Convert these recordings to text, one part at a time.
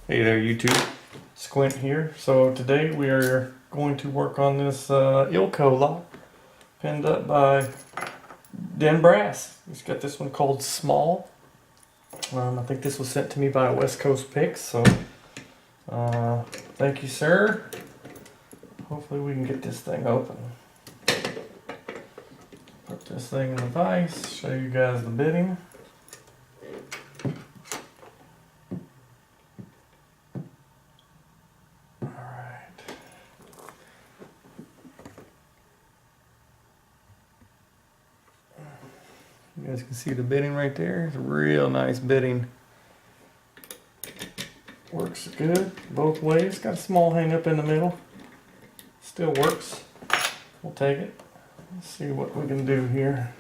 Hey there YouTube, Squint here. So today we are going to work on this Ilco lock pinned up by Den Brass. He's got this one called Small. I think this was sent to me by West Coast Picks, so thank you sir. Hopefully we can get this thing open. Put this thing in the vise, show you guys the bitting. You guys can see the bitting right there. It's a real nice bitting. Works good both ways. Got a small hang up in the middle. Still works. We'll take it. Let's see what we can do here.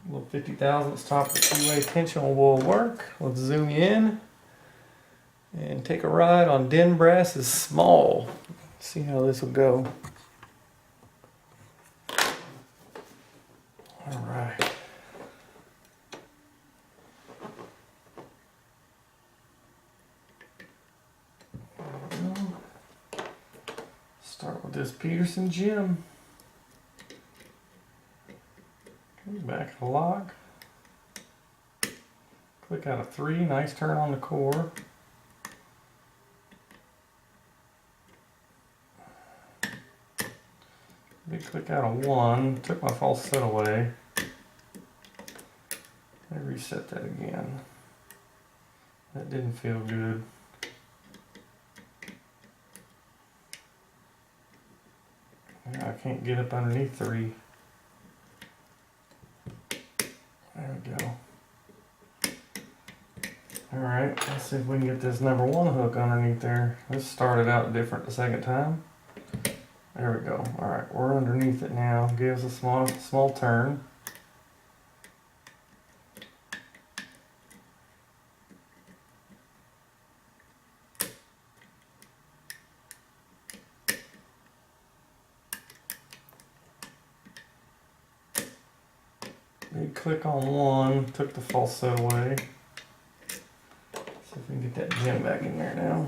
A little 50 thousandths top of the two-way tension will work. Let's zoom in and take a ride on Den Brass's Small. See how this will go. All right. Start with this Peterson gem. Back of the lock. Click out of 3, nice turn on the core. Big click out of 1, took my false set away. I reset that again. That didn't feel good. I can't get up underneath 3. There we go. Alright, let's see if we can get this number 1 hook underneath there. This started out different the second time. There we go. Alright, we're underneath it now. Gives a small turn. Big click on 1, took the false set away. See if we can get that gem back in there now.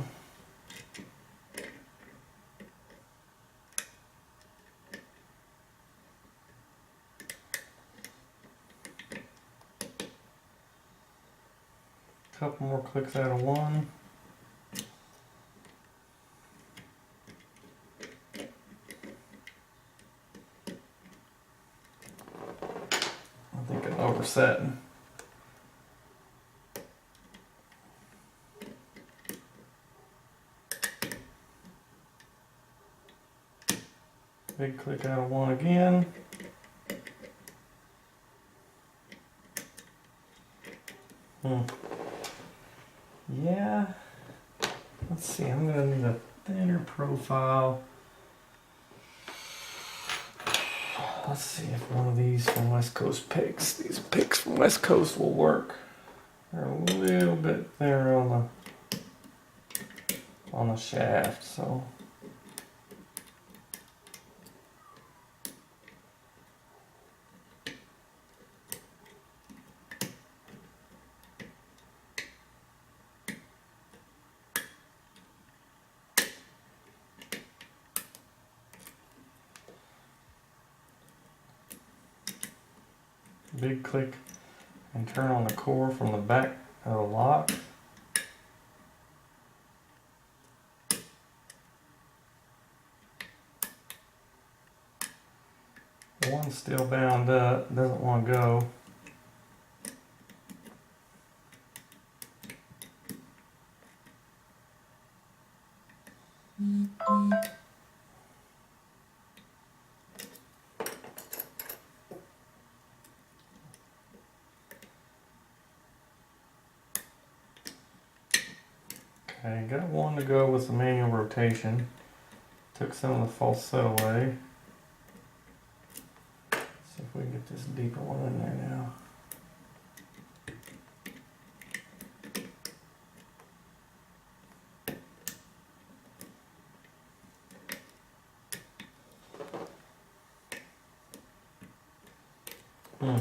Couple more clicks out of 1. I think I'm oversetting. Big click out of 1 again. Yeah. Let's see, I'm gonna need a thinner profile. Let's see if one of these from West Coast picks, these picks from West Coast will work. They're a little bit thinner on the shaft, so. Big click and turn on the core from the back of the lock. One's still bound up, doesn't want to go. Okay, got one to go with the manual rotation. Took some of the false set away. See if we can get this deeper one in there now.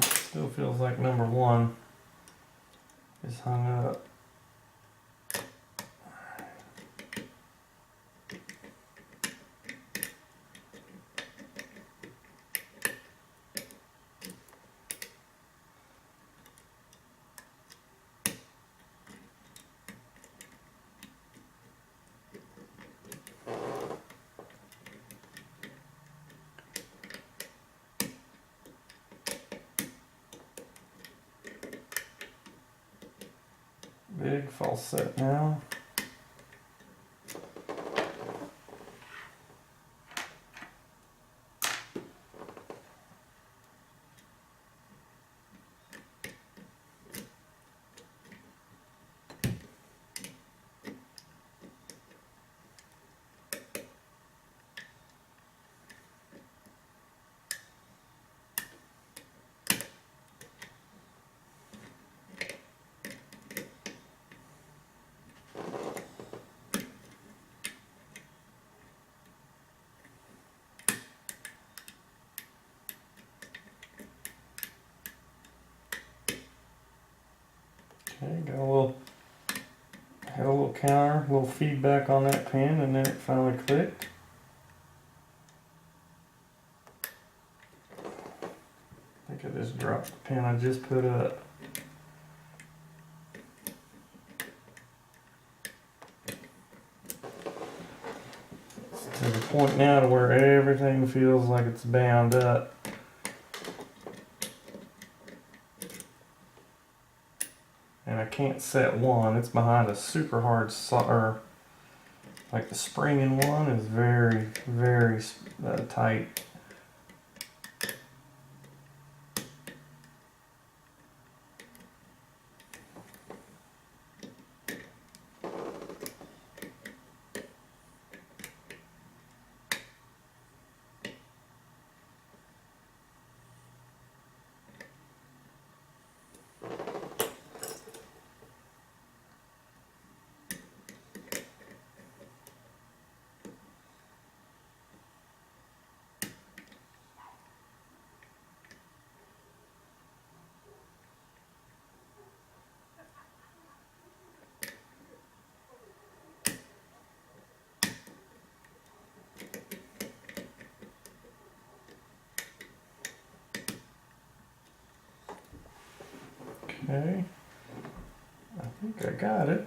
Still feels like number 1 is hung up. Big false set now. Okay, got a little, had a little counter, a little feedback on that pin, and then it finally clicked. I think I just dropped the pin I just put up. It's to the point now to where everything feels like it's bound up. And I can't set one. It's behind a super hard solder. Like the spring in one is very, very tight. Okay, I think I got it.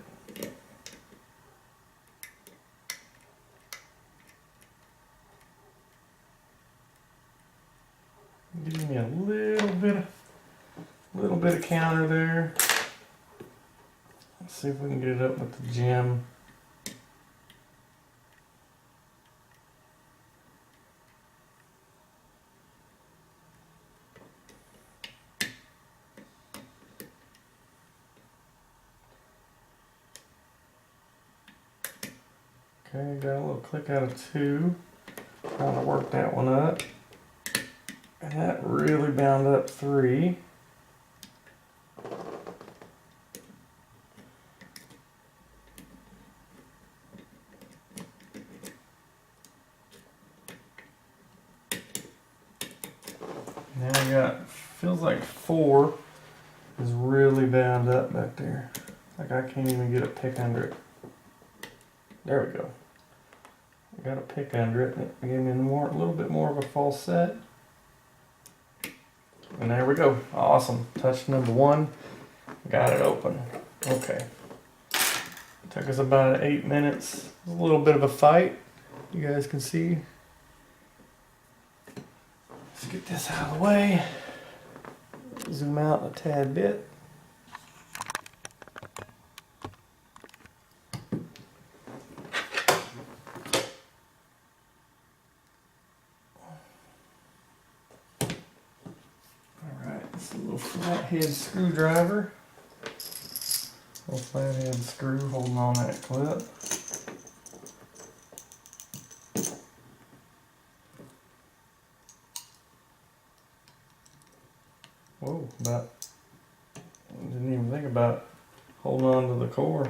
Give me a little bit of counter there. Let's see if we can get it up with the gem. Okay, got a little click out of 2. Trying to work that one up. And that really bound up 3. Now I got, feels like 4 is really bound up back there. Like I can't even get a pick under it. There we go. I got a pick under it. It gave me a little bit more of a false set. And there we go. Awesome. Touch number 1. Got it open. Okay. Took us about 8 minutes. A little bit of a fight. You guys can see. Let's get this out of the way. Zoom out a tad bit. It's a little flathead screwdriver. Little flathead screw holding on that clip. Whoa, didn't even think about holding on to the core.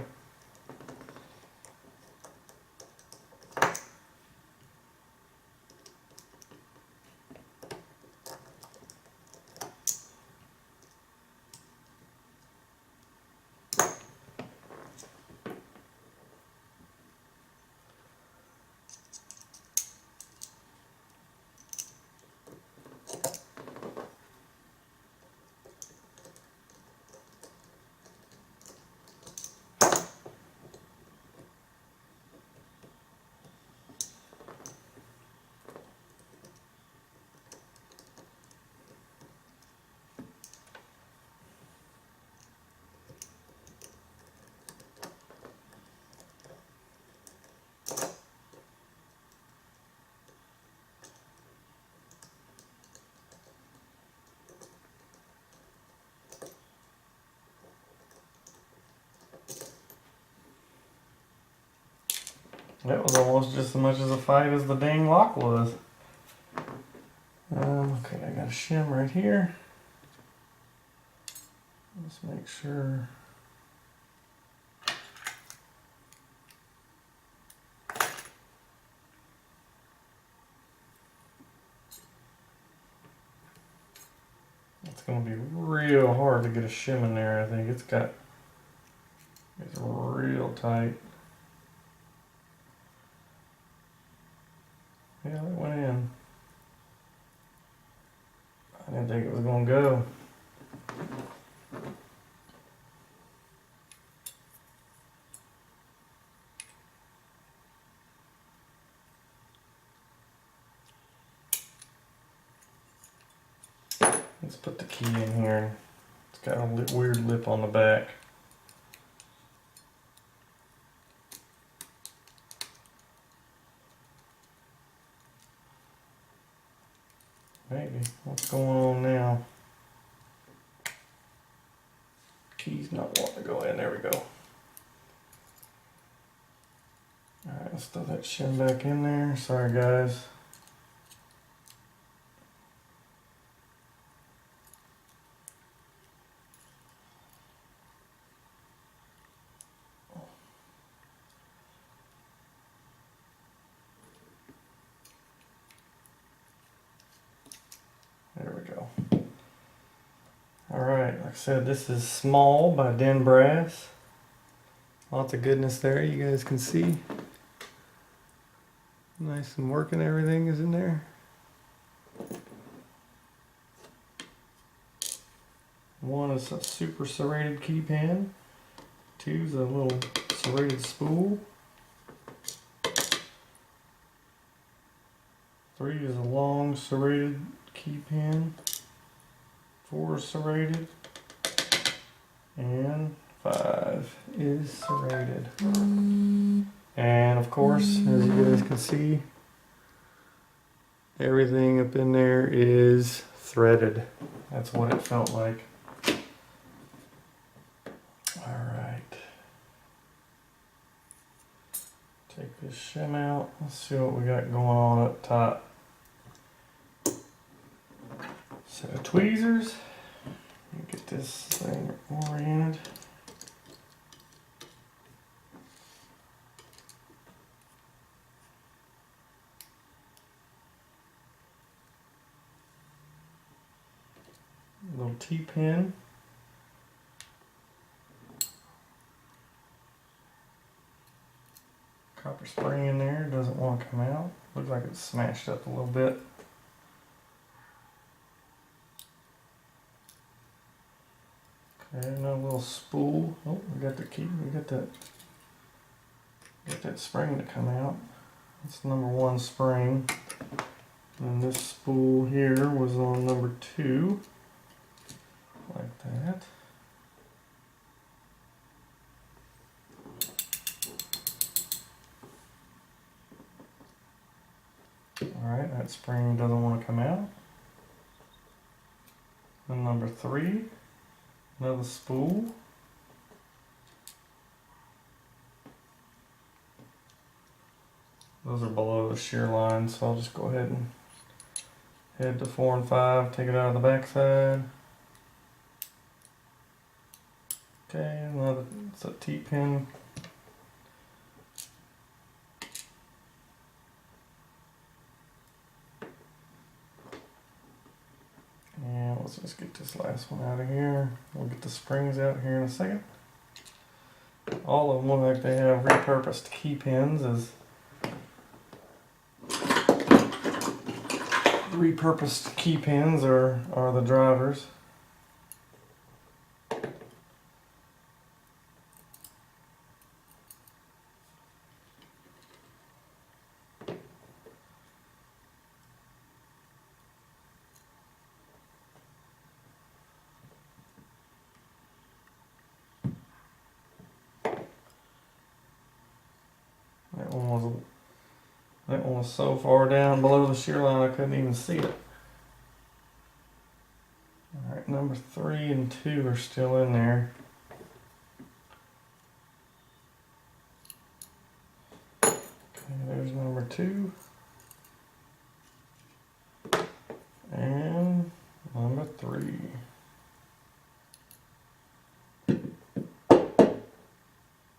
That was almost just as much as a fight as the dang lock was. Okay, I got a shim right here. Let's make sure. It's going to be real hard to get a shim in there. I think it's real tight. Yeah, it went in. I didn't think it was going to go. Let's put the key in here. It's got a weird lip on the back. Maybe. What's going on now? Key's not wanting to go in. There we go. Alright, let's throw that shim back in there. Sorry, guys. There we go. Alright, like I said, this is Small by Den Brass. Lots of goodness there, you guys can see. Nice and working, everything is in there. One is a super serrated key pin. Two is a little serrated spool. Three is a long serrated key pin. Four is serrated. And 5 is serrated. And of course, as you guys can see, everything up in there is threaded. That's what it felt like. Alright. Take this shim out. Let's see what we got going on up top. Set of tweezers. Get this thing oriented. Little T-pin. Copper spring in there, doesn't want to come out. Looks like it's smashed up a little bit. Okay, another little spool. Oh, we got the key. We got that spring to come out. That's number 1 spring. And this spool here was on number 2. Like that. Alright, that spring doesn't want to come out. Then number 3. Another spool. Those are below the shear line, so I'll just go ahead and head to 4 and 5, take it out of the back side. Okay, another, it's a T-pin. And let's just get this last one out of here. We'll get the springs out here in a second. All of them look like they have repurposed key pins as repurposed key pins are the drivers. That one was so far down below the shear line I couldn't even see it. Alright, number 3 and 2 are still in there. 2. And number 3.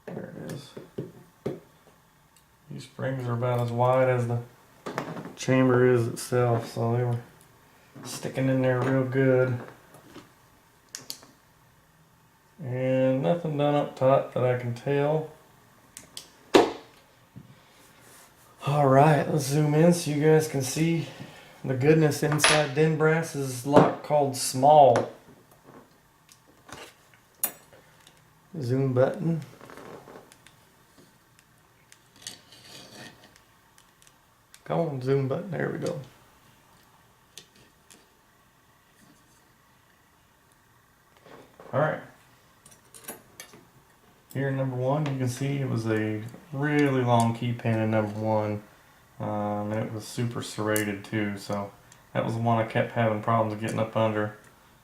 There it is. These springs are about as wide as the chamber is itself, so they were sticking in there real good. And nothing done up top that I can tell. Alright, let's zoom in so you guys can see the goodness inside Den Brass's lock called Small. Zoom button. Come on, zoom button. There we go. Alright. Here in number 1, you can see it was a really long key pin in number 1. And it was super serrated too, so that was the one I kept having problems getting up under.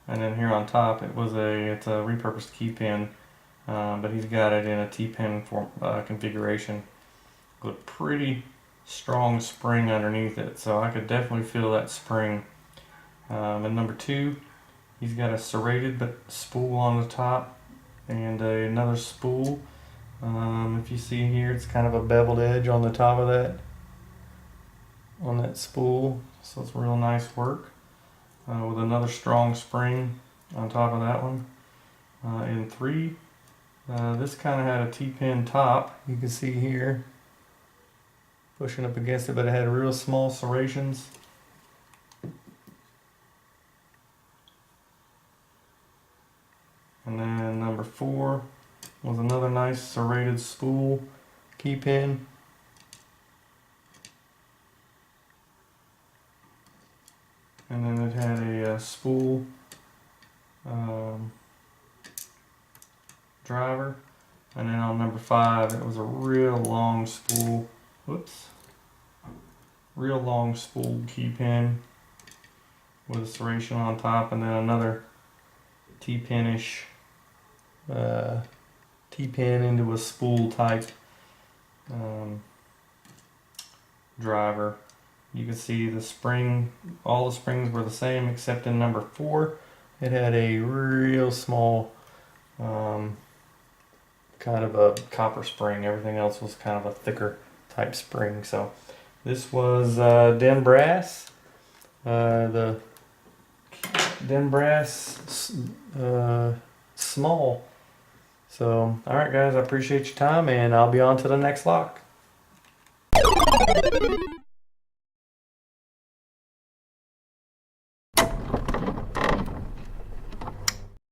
And then here on top, it's a repurposed key pin, but he's got it in a T-pin configuration with a pretty strong spring underneath it, so I could definitely feel that spring. And number 2, he's got a serrated but spool on the top and another spool. If you see here, it's kind of a beveled edge on the top of that, on that spool, so it's real nice work. With another strong spring on top of that one. In 3, this kind of had a T-pin top, you can see here, pushing up against it, but it had real small serrations. And then number 4 was another nice serrated spool key pin. And then it had a spool driver. And then on number 5, it was a real long spool. Whoops. Real long spool key pin with a serration on top, and then another T-pin-ish T-pin into a spool type driver. You can see the spring, all the springs were the same except in number 4. It had a real small kind of a copper spring. Everything else was kind of a thicker type spring. So this was Den Brass, the Den Brass Small. So alright guys, I appreciate your time, and I'll be on to the next lock.